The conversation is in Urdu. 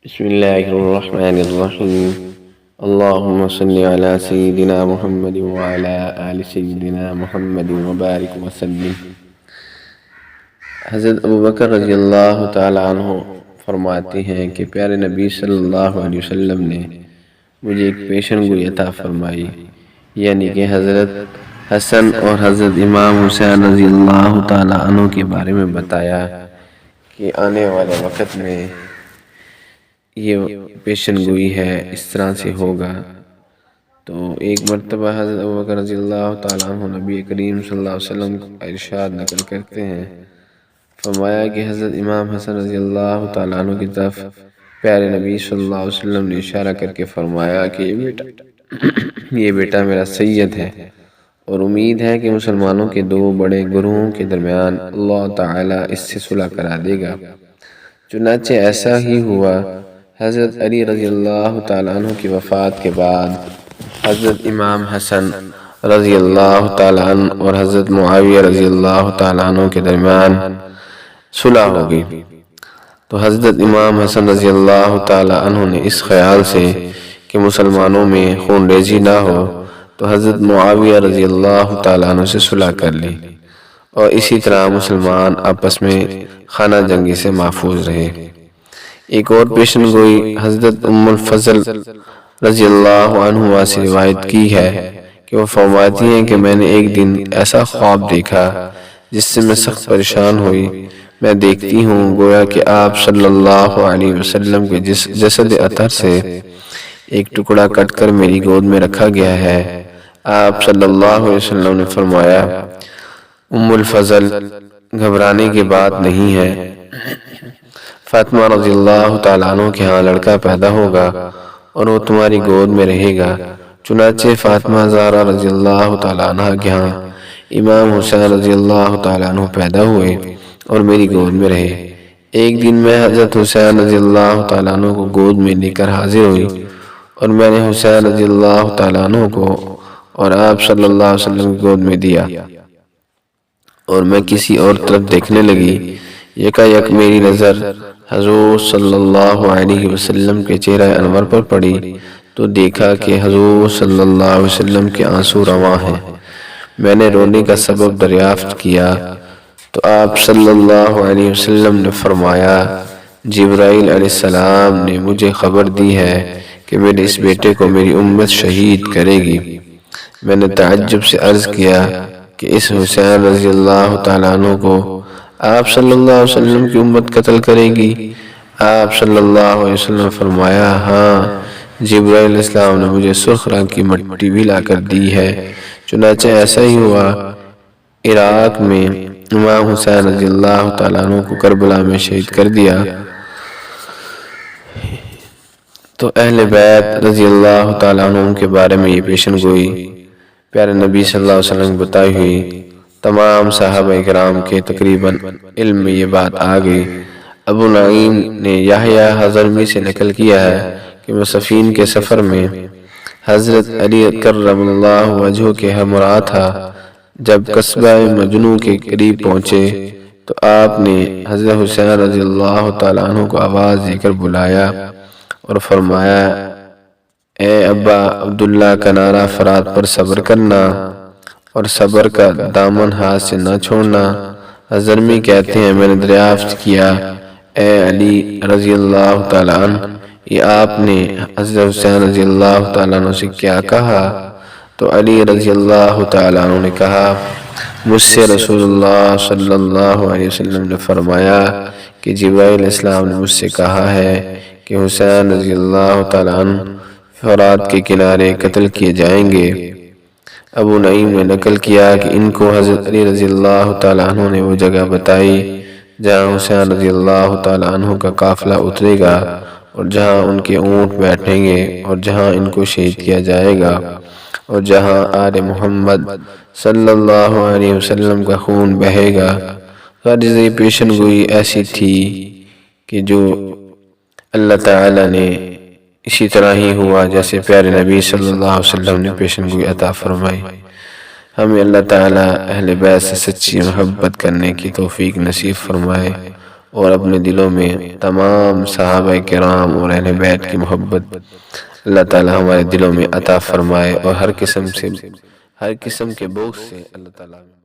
بسم الله الرحمن الرحيم. اللهم صل على سيدنا محمد وعلى آل سيدنا محمد وبارك وسلم۔ حضرت ابوبکر رضی اللہ تعالی عنہ فرماتے ہیں کہ پیارے نبی صلی اللہ علیہ وسلم نے مجھے ایک پیشن گوئی عطا فرمائی، یعنی کہ حضرت حسن اور حضرت امام حسین رضی اللہ تعالی عنہ کے بارے میں بتایا کہ آنے والے وقت میں یہ پیشن گوئی ہے، اس طرح سے ہوگا۔ تو ایک مرتبہ حضرت ابوبکر رضی اللہ تعالیٰ عنہ نبی کریم صلی اللہ علیہ وسلم کا ارشاد نقل کرتے ہیں، فرمایا کہ حضرت امام حسن رضی اللہ تعالیٰ عنہ کی طرف پیارے نبی صلی اللہ علیہ وسلم نے اشارہ کر کے فرمایا کہ یہ بیٹا میرا سید ہے، اور امید ہے کہ مسلمانوں کے دو بڑے گروہوں کے درمیان اللہ تعالیٰ اس سے صلح کرا دے گا۔ چنانچہ ایسا ہی ہوا۔ حضرت علی رضی اللہ تعالیٰ عنہ کی وفات کے بعد حضرت امام حسن رضی اللہ تعالیٰ عنہ اور حضرت معاویہ رضی اللہ تعالیٰ عنہ کے درمیان صلح ہو گئی۔ تو حضرت امام حسن رضی اللہ تعالیٰ عنہ نے اس خیال سے کہ مسلمانوں میں خون ریزی نہ ہو تو حضرت معاویہ رضی اللہ تعالیٰ عنہ سے صلح کر لی، اور اسی طرح مسلمان آپس میں خانہ جنگی سے محفوظ رہے۔ ایک اور پیشن گوئی حضرت ام الفضل رضی اللہ عنہ سے روایت کی ہے کہ وہ فرماتی ہیں کہ میں نے ایک دن ایسا خواب دیکھا جس سے میں سخت پریشان ہوئی۔ میں دیکھتی ہوں گویا کہ آپ صلی اللہ علیہ وسلم کے جسد اطہر سے ایک ٹکڑا کٹ کر میری گود میں رکھا گیا ہے۔ آپ صلی اللہ علیہ وسلم نے فرمایا، ام الفضل، گھبرانے کی بات نہیں ہے، فاطمہ رضی اللہ تعالیٰ عنہ کے ہاں لڑکا پیدا ہوگا اور وہ تمہاری گود میں رہے گا۔ چنانچہ فاطمہ زہرا رضی اللہ تعالیٰ عنہ کے ہاں امام حسین رضی اللہ تعالیٰ عنہ پیدا ہوئے اور میری گود میں رہے۔ ایک دن میں حضرت حسین رضی اللہ تعالیٰ عنہ کو گود میں لے کر حاضر ہوئی، اور میں نے حسین رضی اللہ تعالیٰ عنہ کو اور آپ صلی اللہ علیہ وسلم کی گود میں دیا، اور میں کسی اور طرف دیکھنے لگی۔ یکایک میری نظر حضور صلی اللہ علیہ وسلم کے چہرہ انور پر پڑی تو دیکھا کہ حضور صلی اللہ علیہ وسلم کے آنسو رواں ہیں۔ میں نے رونے کا سبب دریافت کیا تو آپ صلی اللہ علیہ وسلم نے فرمایا، جبرائیل علیہ السلام نے مجھے خبر دی ہے کہ میرے اس بیٹے کو میری امت شہید کرے گی۔ میں نے تعجب سے عرض کیا کہ اس حسین رضی اللہ تعالیٰ عنہ کو آپ صلی اللہ علیہ وسلم کی امت قتل کرے گی؟ آپ صلی اللہ علیہ وسلم نے فرمایا، ہاں، جبرائیل علیہ السلام نے مجھے سرخ رنگ کی مٹی بھی لا کر دی ہے۔ چنانچہ ایسا ہی ہوا۔ عراق میں امام حسین رضی اللہ تعالیٰ عنہ کو کربلا میں شہید کر دیا تو اہل بیت رضی اللہ تعالیٰ عنہ کے بارے میں یہ پیشن گوئی پیارے نبی صلی اللہ علیہ وسلم بتائی ہوئی۔ تمام صحابہ کرام کے تقریباً علم میں یہ بات آ گئی۔ ابو نعیم نے یحییٰ حضرمی سے نقل کیا ہے کہ مسافرین کے سفر میں حضرت علی کرم اللہ وجہہ کے ہمراہ تھا۔ جب قصبہ مجنو کے قریب پہنچے تو آپ نے حضرت حسین رضی اللہ تعالیٰ عنہ کو آواز دے کر بلایا اور فرمایا، اے ابا عبداللہ کا نعرہ فرات پر صبر کرنا اور صبر کا دامن ہاتھ سے نہ چھوڑنا۔ حضرمی کہتے ہیں، میں نے دریافت کیا، اے علی رضی اللہ تعالیٰ عنہ، یہ آپ نے حضرت حسین رضی اللہ تعالیٰ عنہ سے کیا کہا؟ تو علی رضی اللہ تعالیٰ عنہ نے کہا، مجھ سے رسول اللہ صلی اللہ علیہ وسلم نے فرمایا کہ جبرائیل علیہ السلام نے مجھ سے کہا ہے کہ حسین رضی اللہ تعالیٰ عنہ فرات کے کنارے قتل کیے جائیں گے۔ ابو نعیم نے نقل کیا کہ ان کو حضرت علی رضی اللہ تعالیٰ عنہ نے وہ جگہ بتائی جہاں حسین رضی اللہ تعالیٰ عنہ کا قافلہ اترے گا، اور جہاں ان کے اونٹ بیٹھیں گے، اور جہاں ان کو شہید کیا جائے گا، اور جہاں آل محمد صلی اللہ علیہ وسلم کا خون بہے گا۔ غرض یہ پیشن گوئی ایسی تھی کہ جو اللہ تعالیٰ نے اسی طرح ہی ہوا جیسے پیارے نبی صلی اللہ علیہ وسلم نے پیشن گوئی عطا فرمائی۔ ہمیں اللہ تعالیٰ اہل بیت سے سچی محبت کرنے کی توفیق نصیب فرمائے۔ اور اپنے دلوں میں تمام صحابہ کرام اور اہل بیت کی محبت اللہ تعالی ہمارے دلوں میں عطا فرمائے، اور ہر قسم کے بغض سے اللہ تعالی